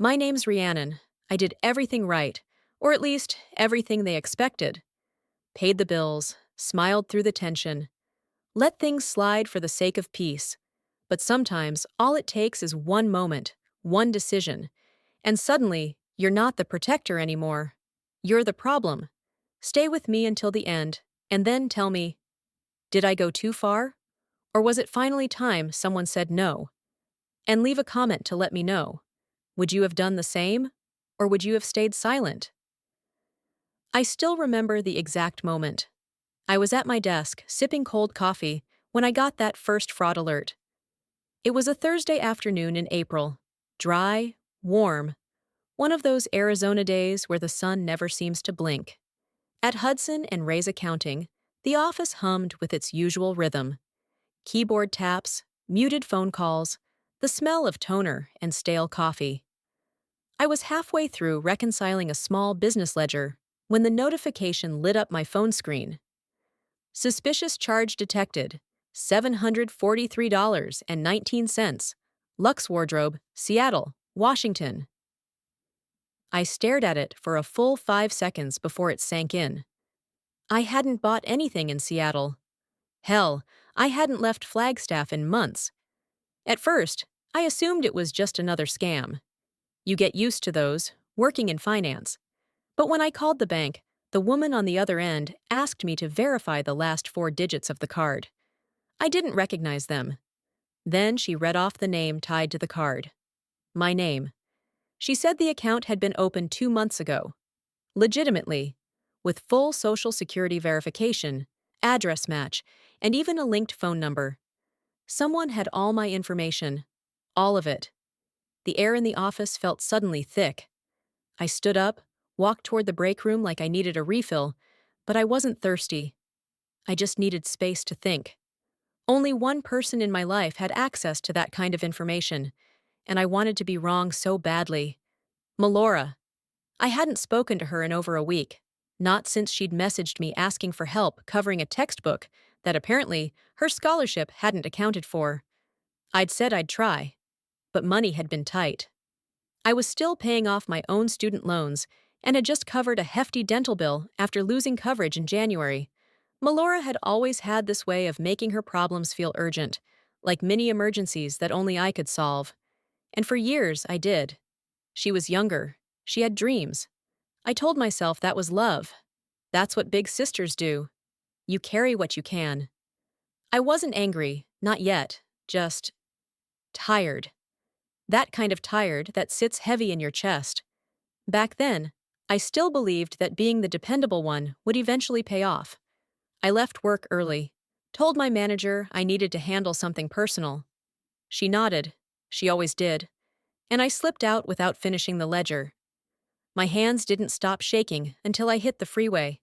My name's Rhiannon. I did everything right, or at least everything they expected. Paid the bills, smiled through the tension, let things slide for the sake of peace. But sometimes all it takes is one moment, one decision, and suddenly you're not the protector anymore. You're the problem. Stay with me until the end, and then tell me, did I go too far? Or was it finally time someone said no? And leave a comment to let me know. Would you have done the same? Or would you have stayed silent? I still remember the exact moment. I was at my desk, sipping cold coffee, when I got that first fraud alert. It was a Thursday afternoon in April. Dry, warm. One of those Arizona days where the sun never seems to blink. At Hudson and Ray's Accounting, the office hummed with its usual rhythm. Keyboard taps, muted phone calls, the smell of toner and stale coffee. I was halfway through reconciling a small business ledger when the notification lit up my phone screen. Suspicious charge detected. $743.19. Lux Wardrobe, Seattle, Washington. I stared at it for a full 5 seconds before it sank in. I hadn't bought anything in Seattle. Hell, I hadn't left Flagstaff in months. At first, I assumed it was just another scam. You get used to those, working in finance. But when I called the bank, the woman on the other end asked me to verify the last 4 digits of the card. I didn't recognize them. Then she read off the name tied to the card. My name. She said the account had been opened 2 months ago. Legitimately. With full social security verification, address match, and even a linked phone number. Someone had all my information. All of it. The air in the office felt suddenly thick. I stood up, walked toward the break room like I needed a refill, but I wasn't thirsty. I just needed space to think. Only one person in my life had access to that kind of information, and I wanted to be wrong so badly. Melora. I hadn't spoken to her in over a week, not since she'd messaged me asking for help covering a textbook that apparently her scholarship hadn't accounted for. I'd said I'd try, but money had been tight. I was still paying off my own student loans and had just covered a hefty dental bill after losing coverage in January. Melora had always had this way of making her problems feel urgent, like mini emergencies that only I could solve. And for years, I did. She was younger. She had dreams. I told myself that was love. That's what big sisters do. You carry what you can. I wasn't angry, not yet, just tired. That kind of tired that sits heavy in your chest. Back then, I still believed that being the dependable one would eventually pay off. I left work early, told my manager I needed to handle something personal. She nodded. She always did. And I slipped out without finishing the ledger. My hands didn't stop shaking until I hit the freeway.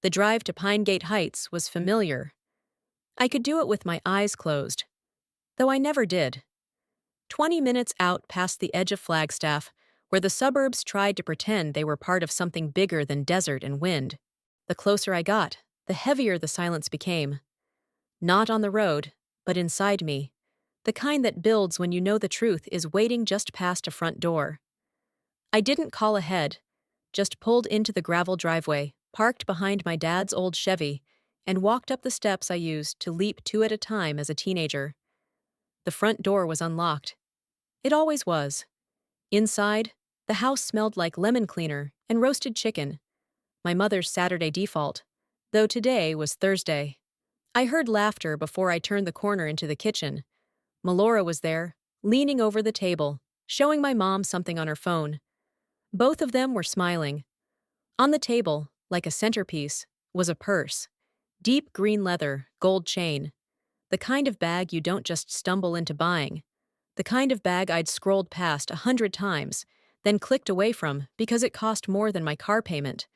The drive to Pine Gate Heights was familiar. I could do it with my eyes closed, though I never did. 20 minutes out past the edge of Flagstaff, where the suburbs tried to pretend they were part of something bigger than desert and wind. The closer I got, the heavier the silence became. Not on the road, but inside me. The kind that builds when you know the truth is waiting just past a front door. I didn't call ahead, just pulled into the gravel driveway, parked behind my dad's old Chevy, and walked up the steps I used to leap 2 at a time as a teenager. The front door was unlocked. It always was. Inside, the house smelled like lemon cleaner and roasted chicken, my mother's Saturday default, though today was Thursday. I heard laughter before I turned the corner into the kitchen. Melora was there, leaning over the table, showing my mom something on her phone. Both of them were smiling. On the table, like a centerpiece, was a purse. Deep green leather, gold chain. The kind of bag you don't just stumble into buying. The kind of bag I'd scrolled past 100 times, then clicked away from because it cost more than my car payment.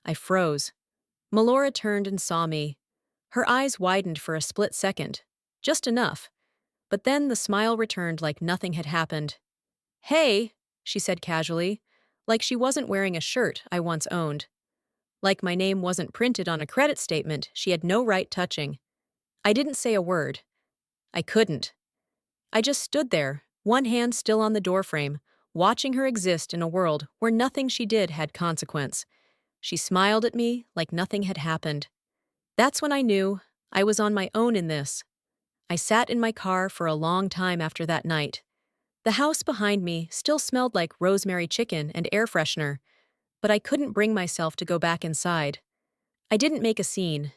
I froze. Melora turned and saw me. Her eyes widened for a split second. Just enough. But then the smile returned like nothing had happened. "Hey," she said casually, like she wasn't wearing a shirt I once owned. Like my name wasn't printed on a credit statement she had no right touching. I didn't say a word. I couldn't. I just stood there, one hand still on the doorframe, watching her exist in a world where nothing she did had consequence. She smiled at me like nothing had happened. That's when I knew I was on my own in this. I sat in my car for a long time after that night. The house behind me still smelled like rosemary chicken and air freshener, but I couldn't bring myself to go back inside. I didn't make a scene,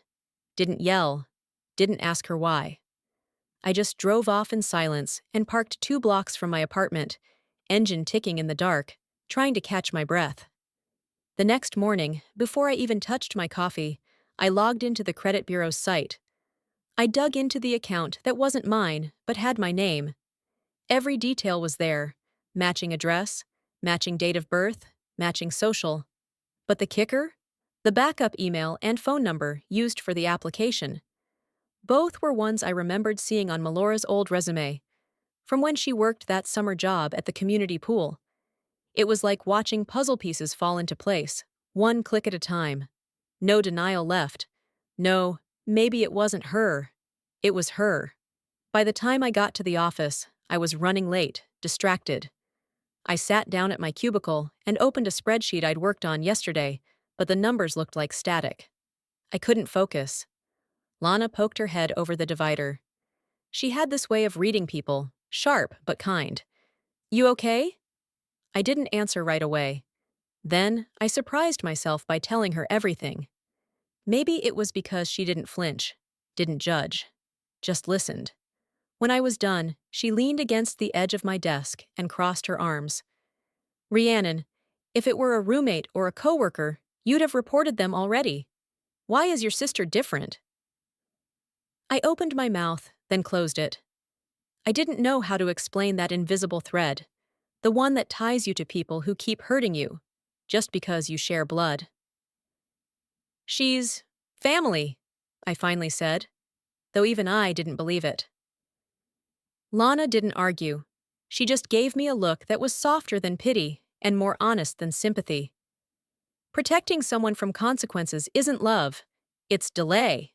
didn't yell, didn't ask her why. I just drove off in silence and parked 2 blocks from my apartment, engine ticking in the dark, trying to catch my breath. The next morning, before I even touched my coffee, I logged into the credit bureau's site. I dug into the account that wasn't mine, but had my name. Every detail was there: matching address, matching date of birth, matching social. But the kicker? The backup email and phone number used for the application. Both were ones I remembered seeing on Melora's old resume, from when she worked that summer job at the community pool. It was like watching puzzle pieces fall into place, one click at a time. No denial left. No, maybe it wasn't her. It was her. By the time I got to the office, I was running late, distracted. I sat down at my cubicle and opened a spreadsheet I'd worked on yesterday, but the numbers looked like static. I couldn't focus. Lana poked her head over the divider. She had this way of reading people, sharp but kind. "You okay?" I didn't answer right away. Then, I surprised myself by telling her everything. Maybe it was because she didn't flinch, didn't judge, just listened. When I was done, she leaned against the edge of my desk and crossed her arms. "Rhiannon, if it were a roommate or a coworker, you'd have reported them already. Why is your sister different?" I opened my mouth, then closed it. I didn't know how to explain that invisible thread, the one that ties you to people who keep hurting you, just because you share blood. "She's family," I finally said, though even I didn't believe it. Lana didn't argue. She just gave me a look that was softer than pity and more honest than sympathy. Protecting someone from consequences isn't love, it's delay.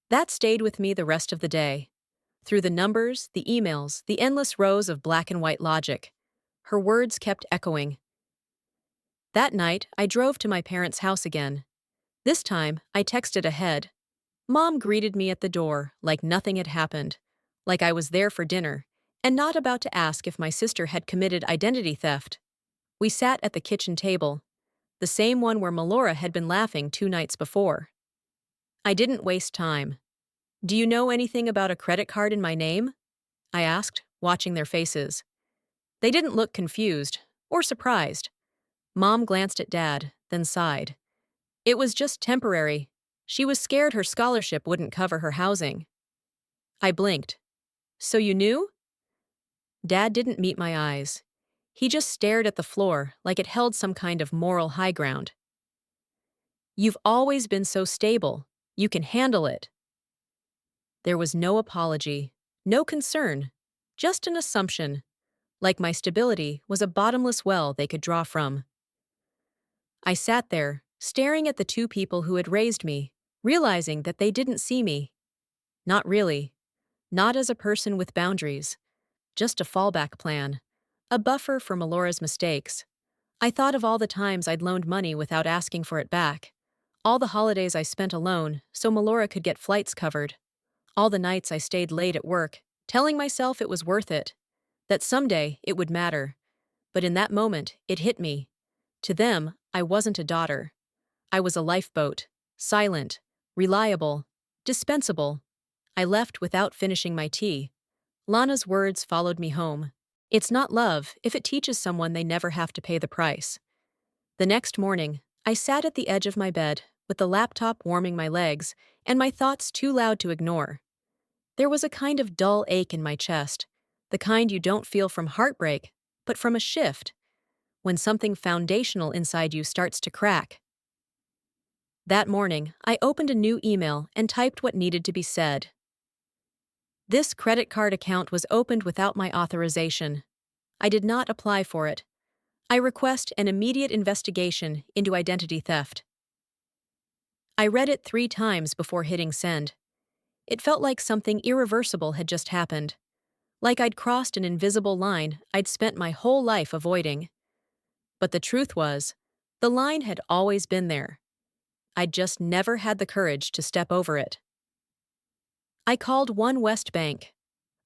That stayed with me the rest of the day. Through the numbers, the emails, the endless rows of black and white logic, her words kept echoing. That night, I drove to my parents' house again. This time, I texted ahead. Mom greeted me at the door like nothing had happened, like I was there for dinner, and not about to ask if my sister had committed identity theft. We sat at the kitchen table, the same one where Melora had been laughing 2 nights before. I didn't waste time. "Do you know anything about a credit card in my name?" I asked, watching their faces. They didn't look confused or surprised. Mom glanced at Dad, then sighed. It was just temporary. She was scared her scholarship wouldn't cover her housing. I blinked. "So you knew?" Dad didn't meet my eyes. He just stared at the floor like it held some kind of moral high ground. "You've always been so stable. You can handle it." There was no apology, no concern, just an assumption, like my stability was a bottomless well they could draw from. I sat there, staring at the 2 people who had raised me, realizing that they didn't see me. Not really. Not as a person with boundaries. Just a fallback plan. A buffer for Melora's mistakes. I thought of all the times I'd loaned money without asking for it back. All the holidays I spent alone so Melora could get flights covered. All the nights I stayed late at work, telling myself it was worth it. That someday it would matter. But in that moment, it hit me. To them, I wasn't a daughter. I was a lifeboat. Silent. Reliable. Dispensable. I left without finishing my tea. Lana's words followed me home. It's not love if it teaches someone they never have to pay the price. The next morning, I sat at the edge of my bed, with the laptop warming my legs, and my thoughts too loud to ignore. There was a kind of dull ache in my chest, the kind you don't feel from heartbreak, but from a shift, when something foundational inside you starts to crack. That morning, I opened a new email and typed what needed to be said. This credit card account was opened without my authorization. I did not apply for it. I request an immediate investigation into identity theft. I read it 3 times before hitting send. It felt like something irreversible had just happened. like I'd crossed an invisible line I'd spent my whole life avoiding. But the truth was, the line had always been there. I'd just never had the courage to step over it. I called One West Bank.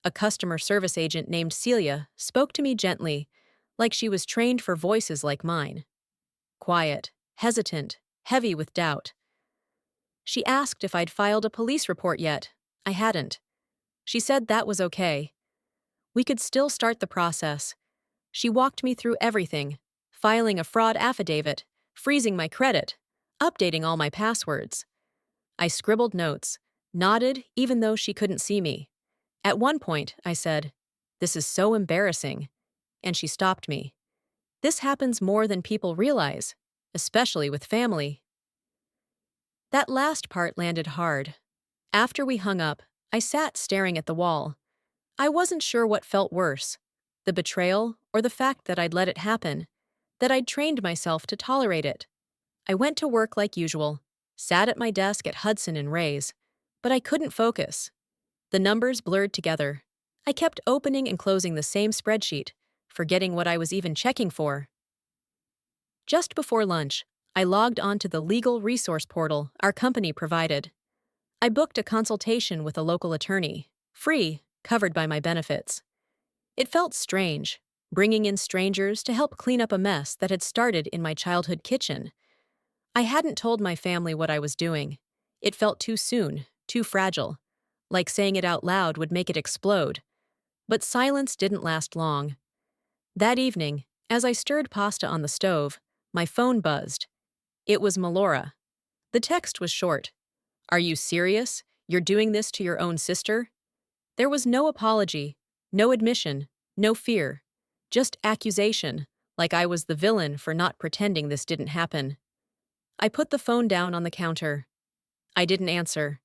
A customer service agent named Celia spoke to me gently, like she was trained for voices like mine. Quiet, hesitant, heavy with doubt. She asked if I'd filed a police report yet. I hadn't. She said that was okay. We could still start the process. She walked me through everything, filing a fraud affidavit, freezing my credit, updating all my passwords. I scribbled notes, nodded even though she couldn't see me. At one point, I said, "This is so embarrassing," and she stopped me. This happens more than people realize, especially with family. That last part landed hard. After we hung up, I sat staring at the wall. I wasn't sure what felt worse, the betrayal or the fact that I'd let it happen, that I'd trained myself to tolerate it. I went to work like usual, sat at my desk at Hudson and Ray's, but I couldn't focus. The numbers blurred together. I kept opening and closing the same spreadsheet, forgetting what I was even checking for. Just before lunch, I logged onto the legal resource portal our company provided. I booked a consultation with a local attorney, free, covered by my benefits. It felt strange, bringing in strangers to help clean up a mess that had started in my childhood kitchen. I hadn't told my family what I was doing. It felt too soon, too fragile, like saying it out loud would make it explode. But silence didn't last long. That evening, as I stirred pasta on the stove, my phone buzzed. It was Melora. The text was short. "Are you serious? You're doing this to your own sister?" There was no apology, no admission, no fear, just accusation, like I was the villain for not pretending this didn't happen. I put the phone down on the counter. I didn't answer.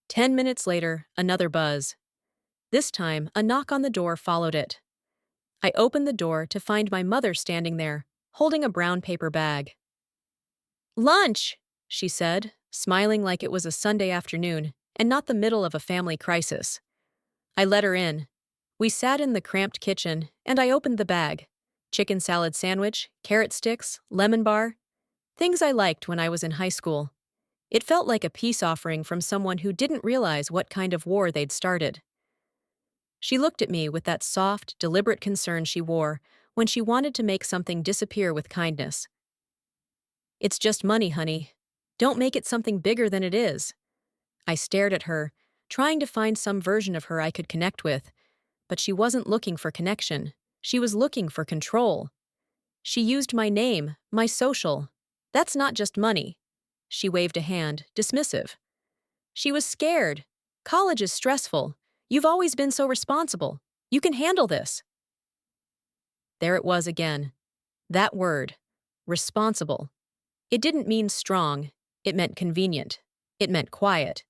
10 minutes later, another buzz. This time, a knock on the door followed it. I opened the door to find my mother standing there, holding a brown paper bag. "Lunch," she said, smiling like it was a Sunday afternoon and not the middle of a family crisis. I let her in. We sat in the cramped kitchen, and I opened the bag. Chicken salad sandwich, carrot sticks, lemon bar. Things I liked when I was in high school. It felt like a peace offering from someone who didn't realize what kind of war they'd started. She looked at me with that soft, deliberate concern she wore when she wanted to make something disappear with kindness. "It's just money, honey. Don't make it something bigger than it is." I stared at her, trying to find some version of her I could connect with, but she wasn't looking for connection. She was looking for control. She used my name, my social. "That's not just money." She waved a hand, dismissive. She was scared. "College is stressful. You've always been so responsible. You can handle this." There it was again. That word. Responsible. It didn't mean strong. It meant convenient. It meant quiet.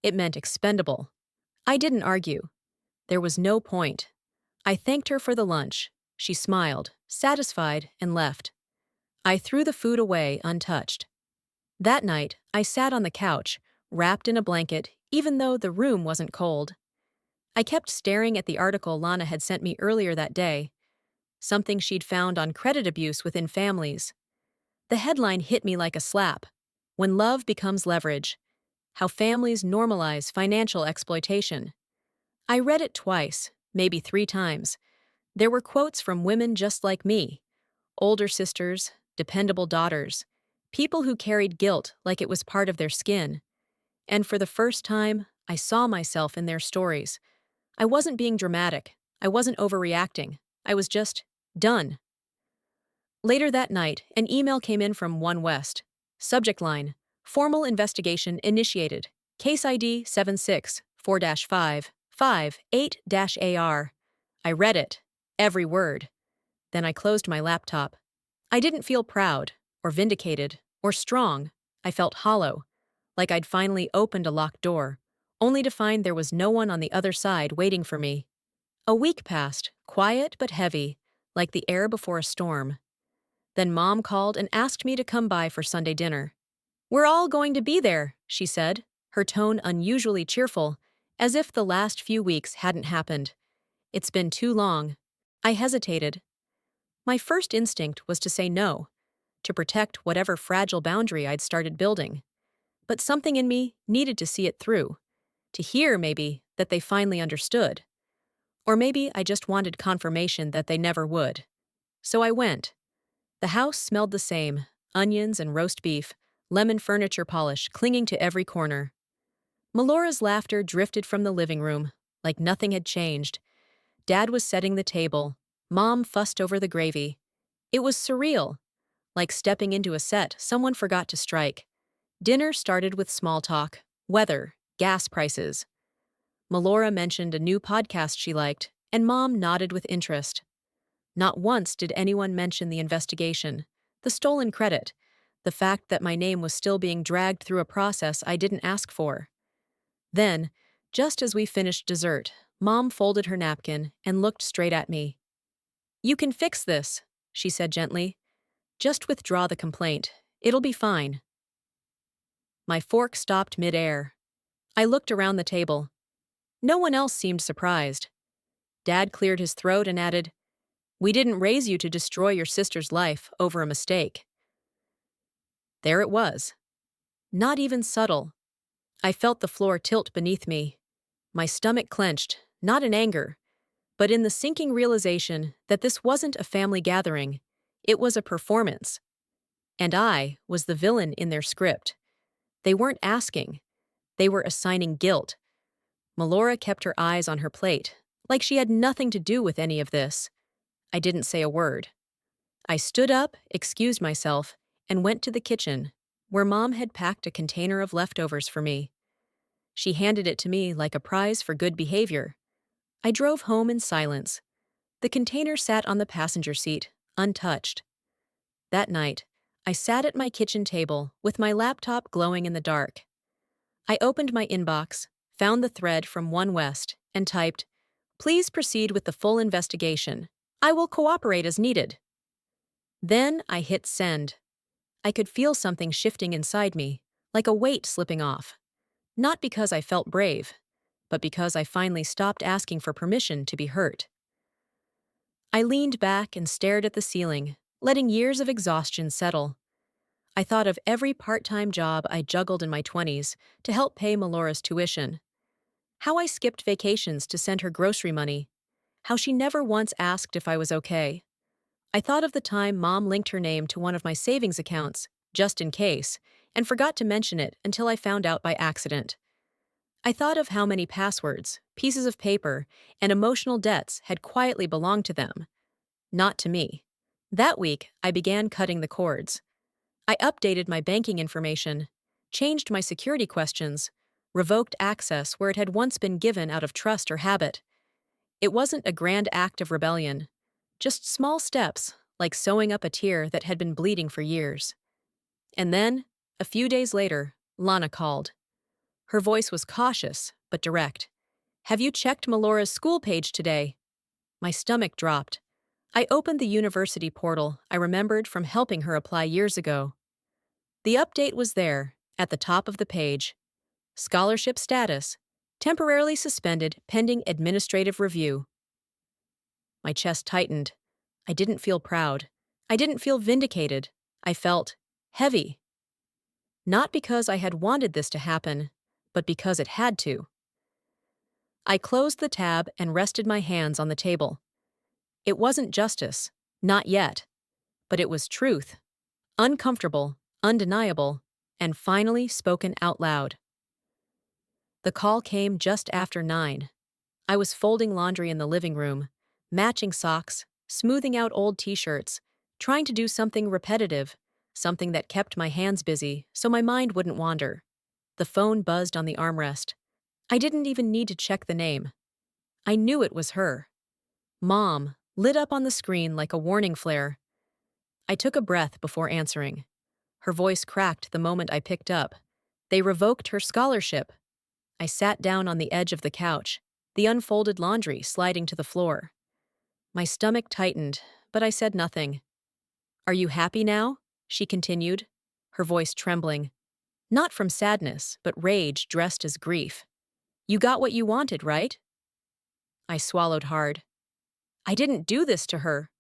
It meant expendable. I didn't argue. There was no point. I thanked her for the lunch. She smiled, satisfied, and left. I threw the food away untouched. That night, I sat on the couch, wrapped in a blanket, even though the room wasn't cold. I kept staring at the article Lana had sent me earlier that day, something she'd found on credit abuse within families. The headline hit me like a slap. "When Love Becomes Leverage: How Families Normalize Financial Exploitation." I read it twice, maybe 3 times. There were quotes from women just like me, older sisters, dependable daughters, people who carried guilt like it was part of their skin. And for the first time, I saw myself in their stories. I wasn't being dramatic. I wasn't overreacting. I was just done. Later that night, an email came in from One West. Subject line: "Formal investigation initiated. Case ID 764-5-58-AR." I read it, every word. Then I closed my laptop. I didn't feel proud, or vindicated, or strong. I felt hollow, like I'd finally opened a locked door, only to find there was no one on the other side waiting for me. A week passed, quiet but heavy, like the air before a storm. Then Mom called and asked me to come by for Sunday dinner. "We're all going to be there," she said, her tone unusually cheerful, as if the last few weeks hadn't happened. It's been too long. I hesitated. My first instinct was to say no, to protect whatever fragile boundary I'd started building. But something in me needed to see it through, to hear, maybe, that they finally understood. Or maybe I just wanted confirmation that they never would. So I went. The house smelled the same: onions and roast beef, lemon furniture polish clinging to every corner. Melora's laughter drifted from the living room, like nothing had changed. Dad was setting the table. Mom fussed over the gravy. It was surreal, like stepping into a set someone forgot to strike. Dinner started with small talk: weather, gas prices. Melora mentioned a new podcast she liked, and Mom nodded with interest. Not once did anyone mention the investigation, the stolen credit, the fact that my name was still being dragged through a process I didn't ask for. Then, just as we finished dessert, Mom folded her napkin and looked straight at me. "You can fix this," she said gently. "Just withdraw the complaint. It'll be fine." My fork stopped mid-air. I looked around the table. No one else seemed surprised. Dad cleared his throat and added, "We didn't raise you to destroy your sister's life over a mistake." There it was. Not even subtle. I felt the floor tilt beneath me. My stomach clenched, not in anger, but in the sinking realization that this wasn't a family gathering. It was a performance. And I was the villain in their script. They weren't asking. They were assigning guilt. Melora kept her eyes on her plate, like she had nothing to do with any of this. I didn't say a word. I stood up, excused myself, and went to the kitchen, where Mom had packed a container of leftovers for me. She handed it to me like a prize for good behavior. I drove home in silence. The container sat on the passenger seat, untouched. That night, I sat at my kitchen table with my laptop glowing in the dark. I opened my inbox, found the thread from One West, and typed, "Please proceed with the full investigation. I will cooperate as needed." Then I hit send. I could feel something shifting inside me, like a weight slipping off. Not because I felt brave, but because I finally stopped asking for permission to be hurt. I leaned back and stared at the ceiling, letting years of exhaustion settle. I thought of every part-time job I juggled in my 20s to help pay Melora's tuition. How I skipped vacations to send her grocery money. How she never once asked if I was okay. I thought of the time Mom linked her name to one of my savings accounts, just in case, and forgot to mention it until I found out by accident. I thought of how many passwords, pieces of paper, and emotional debts had quietly belonged to them. Not to me. That week, I began cutting the cords. I updated my banking information, changed my security questions, revoked access where it had once been given out of trust or habit. It wasn't a grand act of rebellion, just small steps, like sewing up a tear that had been bleeding for years. And then, a few days later, Lana called. Her voice was cautious, but direct. "Have you checked Melora's school page today?" My stomach dropped. I opened the university portal I remembered from helping her apply years ago. The update was there, at the top of the page. Scholarship status: temporarily suspended pending administrative review. My chest tightened. I didn't feel proud. I didn't feel vindicated. I felt heavy. Not because I had wanted this to happen, but because it had to. I closed the tab and rested my hands on the table. It wasn't justice, not yet, but it was truth. Uncomfortable, undeniable, and finally spoken out loud. The call came just after 9. I was folding laundry in the living room, matching socks, smoothing out old t-shirts, trying to do something repetitive, something that kept my hands busy so my mind wouldn't wander. The phone buzzed on the armrest. I didn't even need to check the name. I knew it was her. Mom, lit up on the screen like a warning flare. I took a breath before answering. Her voice cracked the moment I picked up. They revoked her scholarship. I sat down on the edge of the couch, the unfolded laundry sliding to the floor. My stomach tightened, but I said nothing. "Are you happy now?" she continued, her voice trembling. Not from sadness, but rage dressed as grief. "You got what you wanted, right?" I swallowed hard. I didn't do this to her.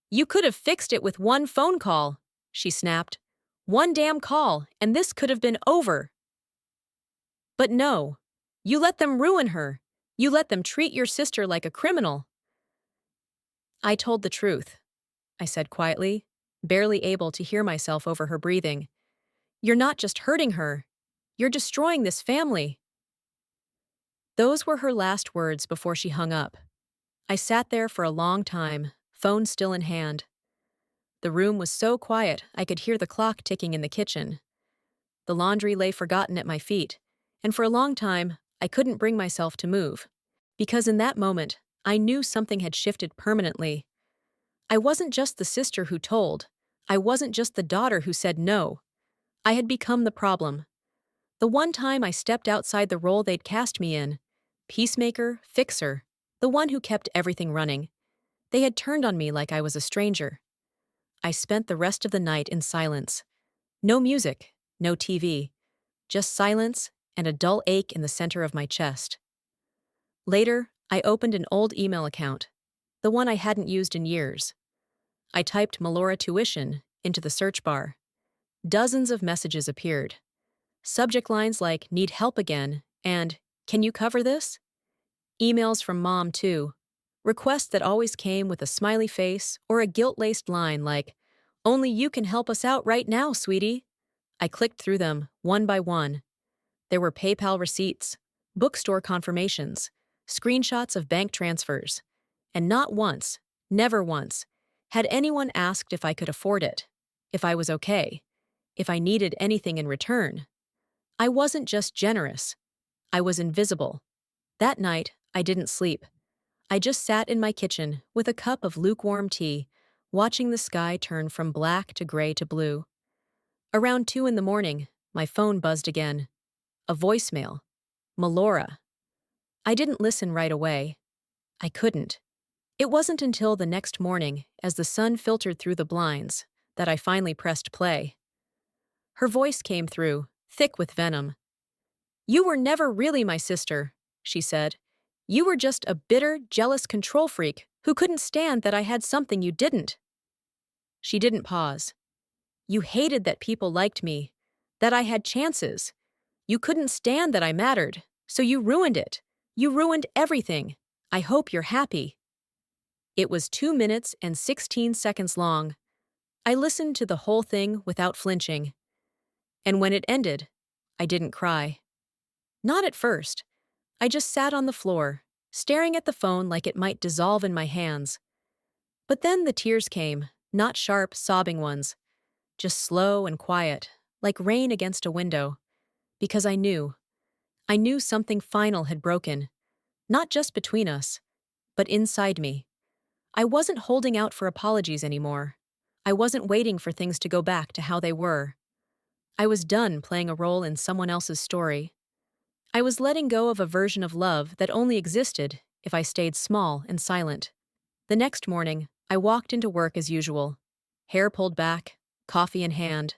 You could have fixed it with one phone call, she snapped. One damn call, and this could have been over. But no. You let them ruin her. You let them treat your sister like a criminal. I told the truth, I said quietly, barely able to hear myself over her breathing. You're not just hurting her. You're destroying this family. Those were her last words before she hung up. I sat there for a long time, phone still in hand. The room was so quiet I could hear the clock ticking in the kitchen. The laundry lay forgotten at my feet, and for a long time, I couldn't bring myself to move. Because in that moment, I knew something had shifted permanently. I wasn't just the sister who told. I wasn't just the daughter who said no. I had become the problem. The one time I stepped outside the role they'd cast me in, peacemaker, fixer, the one who kept everything running, they had turned on me like I was a stranger. I spent the rest of the night in silence. No music, no TV, just silence and a dull ache in the center of my chest. Later, I opened an old email account, the one I hadn't used in years. I typed Melora tuition into the search bar. Dozens of messages appeared. Subject lines like, need help again, and, can you cover this? Emails from Mom, too. Requests that always came with a smiley face or a guilt-laced line like, only you can help us out right now, sweetie. I clicked through them, one by one. There were PayPal receipts, bookstore confirmations, screenshots of bank transfers. And not once, never once, had anyone asked if I could afford it, if I was okay, if I needed anything in return. I wasn't just generous. I was invisible. That night, I didn't sleep. I just sat in my kitchen with a cup of lukewarm tea, watching the sky turn from black to gray to blue. Around 2 a.m, my phone buzzed again. A voicemail. Melora. I didn't listen right away. I couldn't. It wasn't until the next morning, as the sun filtered through the blinds, that I finally pressed play. Her voice came through, thick with venom. You were never really my sister, she said. You were just a bitter, jealous control freak who couldn't stand that I had something you didn't. She didn't pause. You hated that people liked me, that I had chances. You couldn't stand that I mattered, so you ruined it. You ruined everything. I hope you're happy. It was 2 minutes and 16 seconds long. I listened to the whole thing without flinching. And when it ended, I didn't cry. Not at first. I just sat on the floor, staring at the phone like it might dissolve in my hands. But then the tears came, not sharp, sobbing ones, just slow and quiet, like rain against a window. Because I knew something final had broken, not just between us, but inside me. I wasn't holding out for apologies anymore. I wasn't waiting for things to go back to how they were. I was done playing a role in someone else's story. I was letting go of a version of love that only existed if I stayed small and silent. The next morning, I walked into work as usual, hair pulled back, coffee in hand,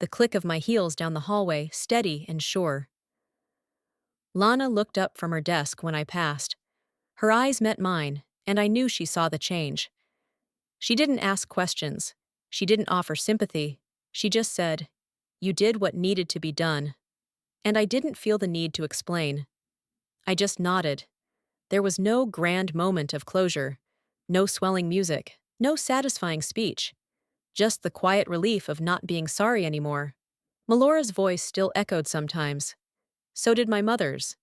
the click of my heels down the hallway steady and sure. Lana looked up from her desk when I passed. Her eyes met mine, and I knew she saw the change. She didn't ask questions. She didn't offer sympathy. She just said, "You did what needed to be done." And I didn't feel the need to explain. I just nodded. There was no grand moment of closure, no swelling music, no satisfying speech, just the quiet relief of not being sorry anymore. Melora's voice still echoed sometimes. So did my mother's.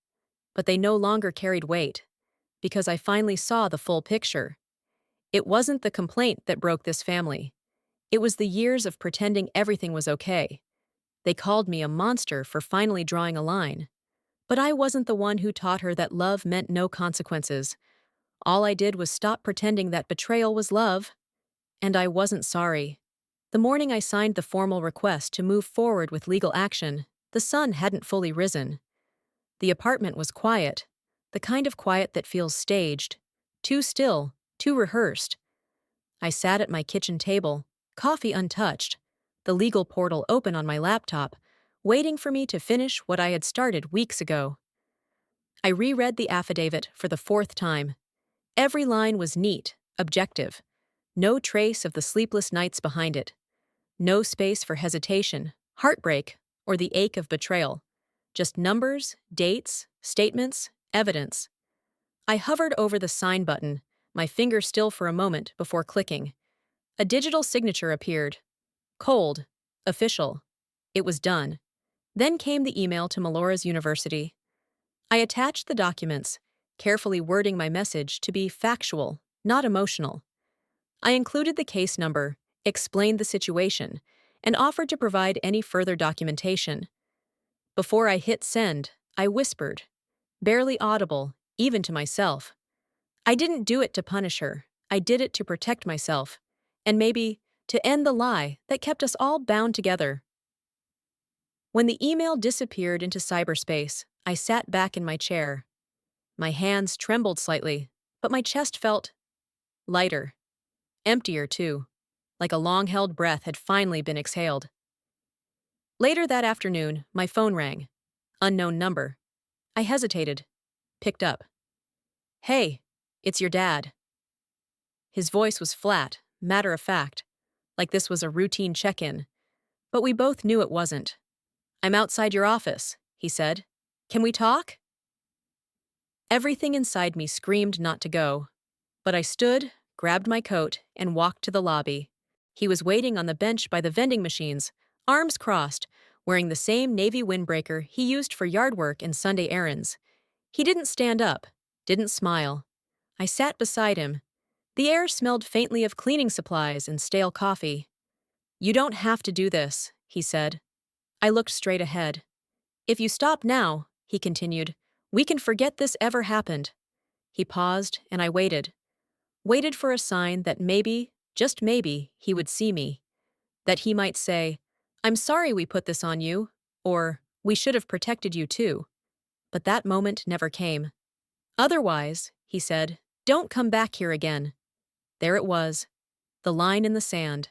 But they no longer carried weight, because I finally saw the full picture. It wasn't the complaint that broke this family. It was the years of pretending everything was okay. They called me a monster for finally drawing a line. But I wasn't the one who taught her that love meant no consequences. All I did was stop pretending that betrayal was love. And I wasn't sorry. The morning I signed the formal request to move forward with legal action, the sun hadn't fully risen. The apartment was quiet, the kind of quiet that feels staged, too still, too rehearsed. I sat at my kitchen table, coffee untouched, the legal portal open on my laptop, waiting for me to finish what I had started weeks ago. I reread the affidavit for the fourth time. Every line was neat, objective. No trace of the sleepless nights behind it. No space for hesitation, heartbreak, or the ache of betrayal. Just numbers, dates, statements, evidence. I hovered over the sign button, my finger still for a moment before clicking. A digital signature appeared. Cold. Official. It was done. Then came the email to Melora's University. I attached the documents, carefully wording my message to be factual, not emotional. I included the case number, explained the situation, and offered to provide any further documentation. Before I hit send, I whispered, barely audible, even to myself. I didn't do it to punish her. I did it to protect myself. And maybe to end the lie that kept us all bound together. When the email disappeared into cyberspace, I sat back in my chair. My hands trembled slightly, but my chest felt lighter, emptier too, like a long-held breath had finally been exhaled. Later that afternoon, my phone rang. Unknown number. I hesitated. Picked up. "Hey, it's your dad." His voice was flat, matter of fact, like this was a routine check-in. But we both knew it wasn't. "I'm outside your office," he said. "Can we talk?" Everything inside me screamed not to go. But I stood, grabbed my coat, and walked to the lobby. He was waiting on the bench by the vending machines, arms crossed, wearing the same navy windbreaker he used for yard work and Sunday errands. He didn't stand up, didn't smile. I sat beside him. The air smelled faintly of cleaning supplies and stale coffee. "You don't have to do this," he said. I looked straight ahead. "If you stop now," he continued, "we can forget this ever happened." He paused, and I waited. Waited for a sign that maybe, just maybe, he would see me. That he might say, "I'm sorry we put this on you," or "We should have protected you too." But that moment never came. "Otherwise," he said, "don't come back here again." There it was, the line in the sand.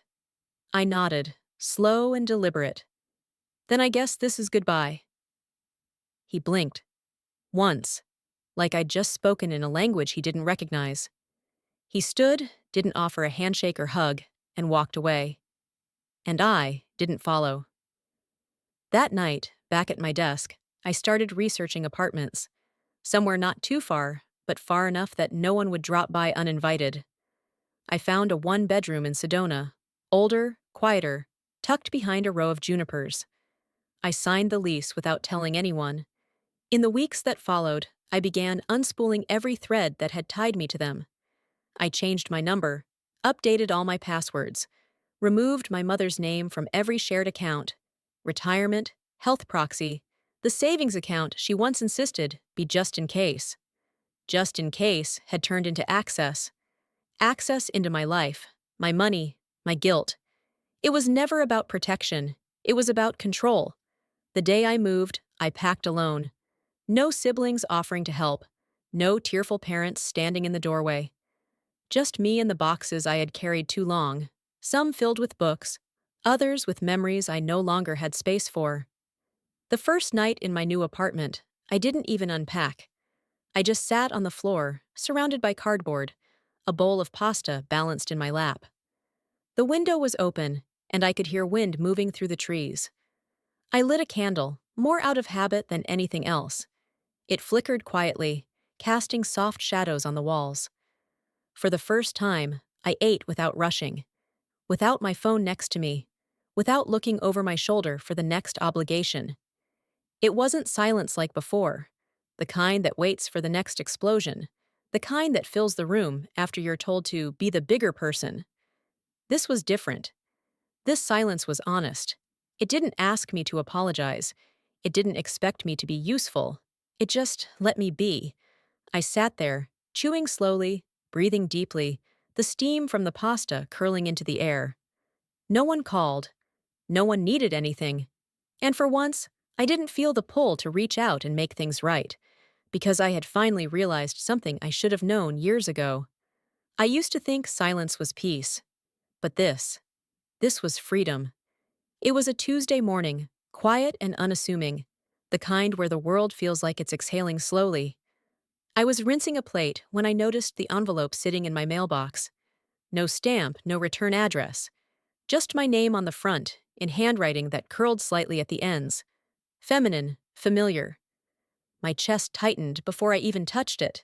I nodded, slow and deliberate. "Then I guess this is goodbye." He blinked. Once, like I'd just spoken in a language he didn't recognize. He stood, didn't offer a handshake or hug, and walked away. And I didn't follow. That night, back at my desk, I started researching apartments. Somewhere not too far, but far enough that no one would drop by uninvited. I found a one-bedroom in Sedona, older, quieter, tucked behind a row of junipers. I signed the lease without telling anyone. In the weeks that followed, I began unspooling every thread that had tied me to them. I changed my number, updated all my passwords, removed my mother's name from every shared account, retirement, health proxy, the savings account she once insisted be just in case. Just in case had turned into access. Access into my life, my money, my guilt. It was never about protection. It was about control. The day I moved, I packed alone. No siblings offering to help. No tearful parents standing in the doorway. Just me and the boxes I had carried too long, some filled with books, others with memories I no longer had space for. The first night in my new apartment, I didn't even unpack. I just sat on the floor, surrounded by cardboard, a bowl of pasta balanced in my lap. The window was open, and I could hear wind moving through the trees. I lit a candle, more out of habit than anything else. It flickered quietly, casting soft shadows on the walls. For the first time, I ate without rushing, without my phone next to me, without looking over my shoulder for the next obligation. It wasn't silence like before, the kind that waits for the next explosion, the kind that fills the room after you're told to be the bigger person. This was different. This silence was honest. It didn't ask me to apologize. It didn't expect me to be useful. It just let me be. I sat there, chewing slowly, breathing deeply, the steam from the pasta curling into the air. No one called. No one needed anything. And for once, I didn't feel the pull to reach out and make things right, because I had finally realized something I should have known years ago. I used to think silence was peace. But this was freedom. It was a Tuesday morning, quiet and unassuming. the kind where the world feels like it's exhaling slowly. I was rinsing a plate when I noticed the envelope sitting in my mailbox. No stamp, no return address. Just my name on the front, in handwriting that curled slightly at the ends. Feminine, familiar. My chest tightened before I even touched it.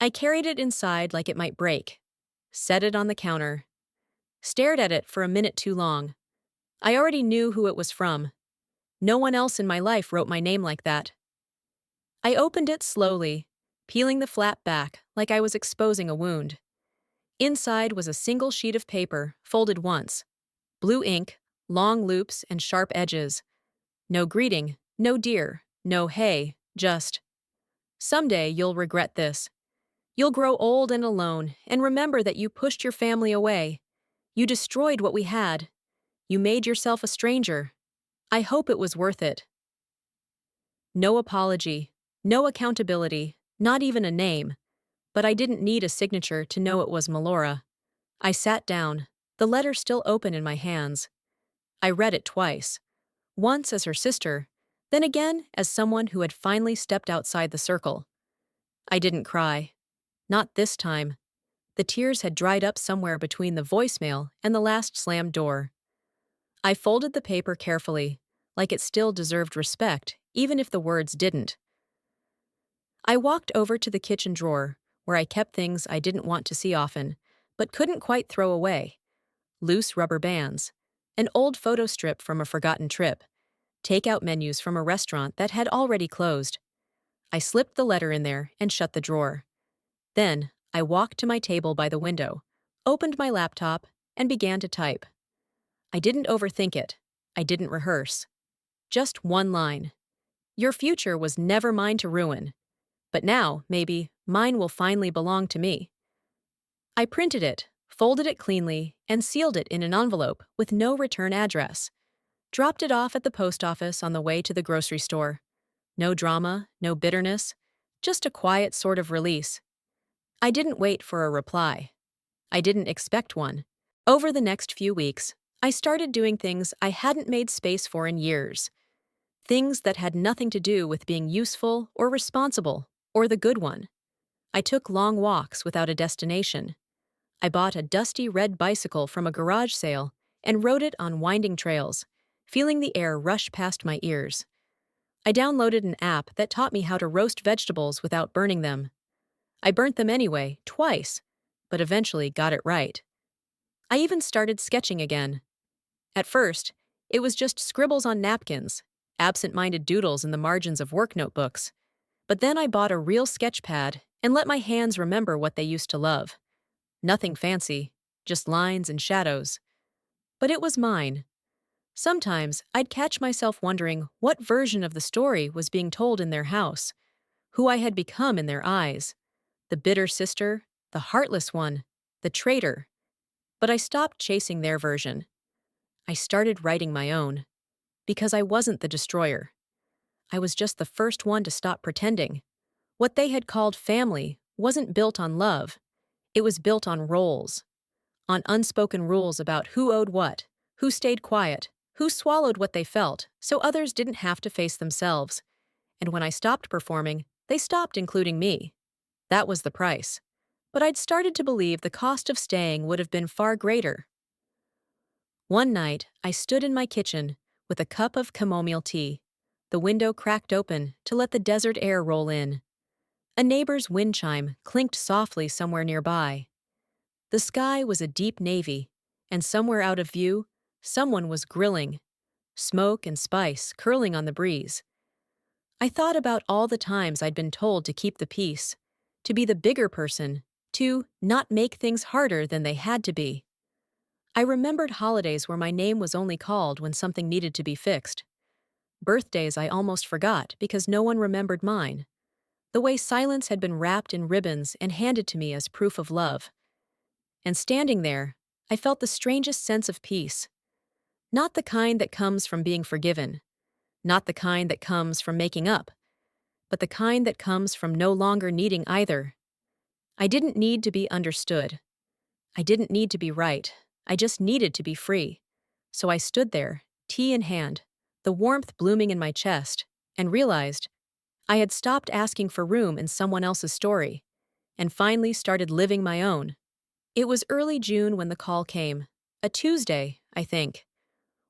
I carried it inside like it might break. Set it on the counter. Stared at it for a minute too long. I already knew who it was from. No one else in my life wrote my name like that. I opened it slowly, peeling the flap back like I was exposing a wound. Inside was a single sheet of paper, folded once. Blue ink, long loops and sharp edges. No greeting, no dear, no hey, just, "Someday you'll regret this. You'll grow old and alone and remember that you pushed your family away. You destroyed what we had. You made yourself a stranger. I hope it was worth it." No apology, no accountability, not even a name. But I didn't need a signature to know it was Melora. I sat down, the letter still open in my hands. I read it twice. Once as her sister, then again as someone who had finally stepped outside the circle. I didn't cry. Not this time. The tears had dried up somewhere between the voicemail and the last slammed door. I folded the paper carefully, like it still deserved respect, even if the words didn't. I walked over to the kitchen drawer, where I kept things I didn't want to see often, but couldn't quite throw away. Loose rubber bands, an old photo strip from a forgotten trip, takeout menus from a restaurant that had already closed. I slipped the letter in there and shut the drawer. Then, I walked to my table by the window, opened my laptop, and began to type. I didn't overthink it. I didn't rehearse. Just one line. "Your future was never mine to ruin. But now, maybe, mine will finally belong to me." I printed it, folded it cleanly, and sealed it in an envelope with no return address. Dropped it off at the post office on the way to the grocery store. No drama, no bitterness, just a quiet sort of release. I didn't wait for a reply. I didn't expect one. Over the next few weeks, I started doing things I hadn't made space for in years. Things that had nothing to do with being useful or responsible, or the good one. I took long walks without a destination. I bought a dusty red bicycle from a garage sale and rode it on winding trails, feeling the air rush past my ears. I downloaded an app that taught me how to roast vegetables without burning them. I burnt them anyway, twice, but eventually got it right. I even started sketching again. At first, it was just scribbles on napkins, absent-minded doodles in the margins of work notebooks. But then I bought a real sketch pad and let my hands remember what they used to love. Nothing fancy, just lines and shadows. But it was mine. Sometimes I'd catch myself wondering what version of the story was being told in their house, who I had become in their eyes. The bitter sister, the heartless one, the traitor. But I stopped chasing their version. I started writing my own. Because I wasn't the destroyer. I was just the first one to stop pretending. What they had called family wasn't built on love. It was built on roles. On unspoken rules about who owed what, who stayed quiet, who swallowed what they felt, so others didn't have to face themselves. And when I stopped performing, they stopped including me. That was the price. But I'd started to believe the cost of staying would have been far greater. One night, I stood in my kitchen with a cup of chamomile tea, the window cracked open to let the desert air roll in. A neighbor's wind chime clinked softly somewhere nearby. The sky was a deep navy, and somewhere out of view, someone was grilling, smoke and spice curling on the breeze. I thought about all the times I'd been told to keep the peace, to be the bigger person, to not make things harder than they had to be. I remembered holidays where my name was only called when something needed to be fixed. Birthdays I almost forgot because no one remembered mine. The way silence had been wrapped in ribbons and handed to me as proof of love. And standing there, I felt the strangest sense of peace. Not the kind that comes from being forgiven. Not the kind that comes from making up. But the kind that comes from no longer needing either. I didn't need to be understood. I didn't need to be right. I just needed to be free. So I stood there, tea in hand, the warmth blooming in my chest, and realized I had stopped asking for room in someone else's story and finally started living my own. It was early June when the call came. A Tuesday, I think.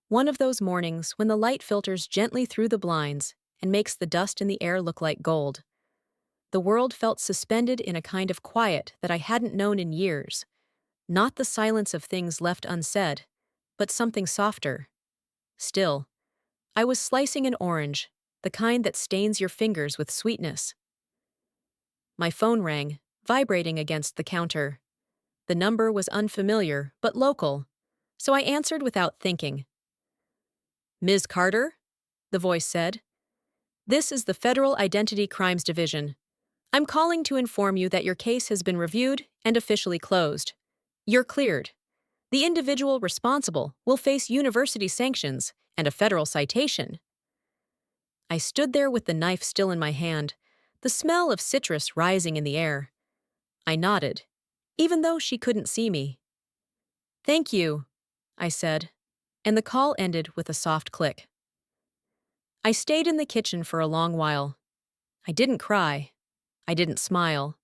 One of those mornings when the light filters gently through the blinds and makes the dust in the air look like gold. The world felt suspended in a kind of quiet that I hadn't known in years. Not the silence of things left unsaid, but something softer. Still, I was slicing an orange, the kind that stains your fingers with sweetness. My phone rang, vibrating against the counter. The number was unfamiliar, but local, so I answered without thinking. "Ms. Carter?" the voice said. "This is the Federal Identity Crimes Division. I'm calling to inform you that your case has been reviewed and officially closed. You're cleared. The individual responsible will face university sanctions and a federal citation." I stood there with the knife still in my hand, the smell of citrus rising in the air. I nodded, even though she couldn't see me. "Thank you," I said, and the call ended with a soft click. I stayed in the kitchen for a long while. I didn't cry. I didn't smile.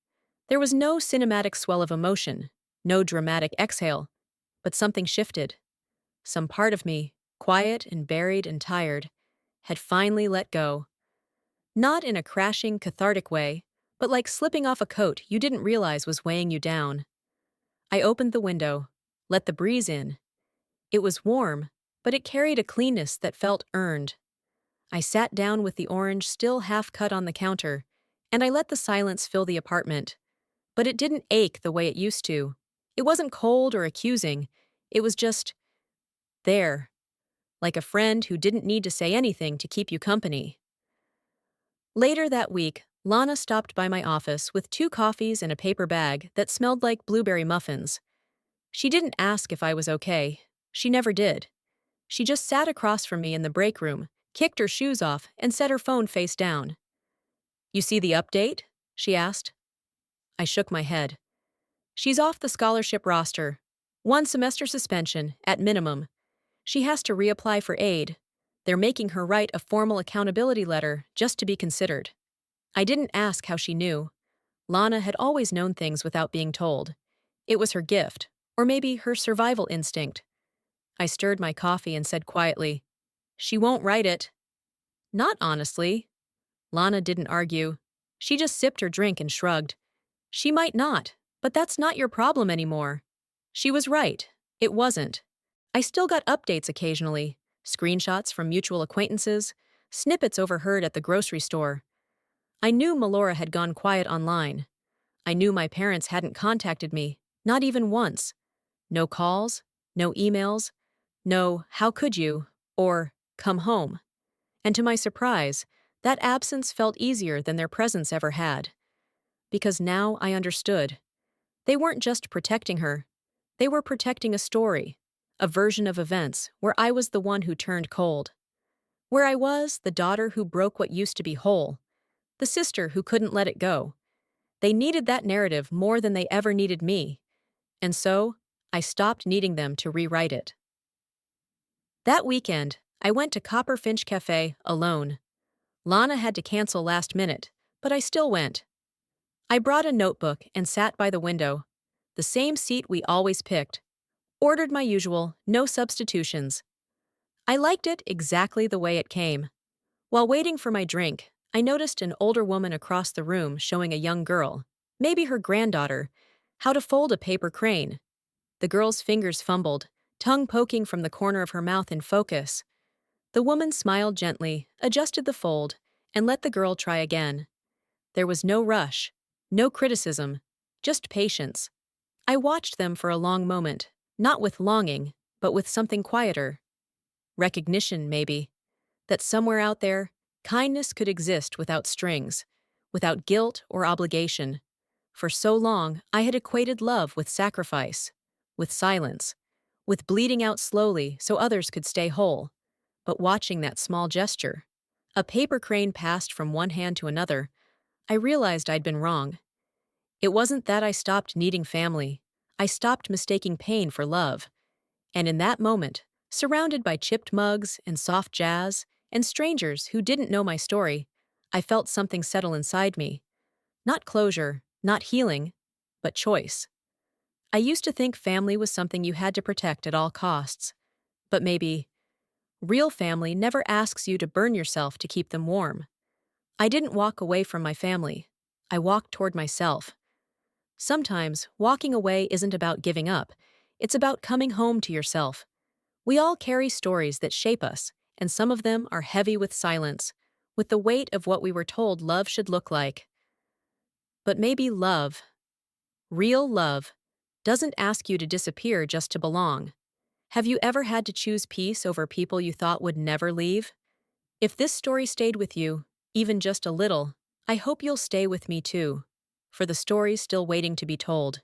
There was no cinematic swell of emotion, no dramatic exhale, but something shifted. Some part of me, quiet and buried and tired, had finally let go. Not in a crashing, cathartic way, but like slipping off a coat you didn't realize was weighing you down. I opened the window, let the breeze in. It was warm, but it carried a cleanness that felt earned. I sat down with the orange still half cut on the counter, and I let the silence fill the apartment. But it didn't ache the way it used to. It wasn't cold or accusing. It was just there, like a friend who didn't need to say anything to keep you company. Later that week, Lana stopped by my office with 2 coffees and a paper bag that smelled like blueberry muffins. She didn't ask if I was okay. She never did. She just sat across from me in the break room, kicked her shoes off, and set her phone face down. "You see the update?" she asked. I shook my head. "She's off the scholarship roster. 1 semester suspension, at minimum. She has to reapply for aid. They're making her write a formal accountability letter just to be considered." I didn't ask how she knew. Lana had always known things without being told. It was her gift, or maybe her survival instinct. I stirred my coffee and said quietly, "She won't write it." "Not honestly." Lana didn't argue. She just sipped her drink and shrugged. "She might not, but that's not your problem anymore." She was right. It wasn't. I still got updates occasionally, screenshots from mutual acquaintances, snippets overheard at the grocery store. I knew Melora had gone quiet online. I knew my parents hadn't contacted me, not even once. No calls, no emails, no "how could you?" or "come home." And to my surprise, that absence felt easier than their presence ever had. Because now I understood. They weren't just protecting her. They were protecting a story, a version of events where I was the one who turned cold. Where I was the daughter who broke what used to be whole, the sister who couldn't let it go. They needed that narrative more than they ever needed me, and so I stopped needing them to rewrite it. That weekend, I went to Copperfinch Cafe alone. Lana had to cancel last minute, but I still went. I brought a notebook and sat by the window, the same seat we always picked. Ordered my usual, no substitutions. I liked it exactly the way it came. While waiting for my drink, I noticed an older woman across the room showing a young girl, maybe her granddaughter, how to fold a paper crane. The girl's fingers fumbled, tongue poking from the corner of her mouth in focus. The woman smiled gently, adjusted the fold, and let the girl try again. There was no rush, no criticism, just patience. I watched them for a long moment, not with longing, but with something quieter. Recognition, maybe. That somewhere out there, kindness could exist without strings, without guilt or obligation. For so long, I had equated love with sacrifice, with silence, with bleeding out slowly so others could stay whole. But watching that small gesture, a paper crane passed from one hand to another, I realized I'd been wrong. It wasn't that I stopped needing family. I stopped mistaking pain for love. And in that moment, surrounded by chipped mugs and soft jazz, and strangers who didn't know my story, I felt something settle inside me. Not closure, not healing, but choice. I used to think family was something you had to protect at all costs. But maybe real family never asks you to burn yourself to keep them warm. I didn't walk away from my family. I walked toward myself. Sometimes, walking away isn't about giving up. It's about coming home to yourself. We all carry stories that shape us, and some of them are heavy with silence, with the weight of what we were told love should look like. But maybe love, real love, doesn't ask you to disappear just to belong. Have you ever had to choose peace over people you thought would never leave? If this story stayed with you, even just a little, I hope you'll stay with me too, for the story's still waiting to be told.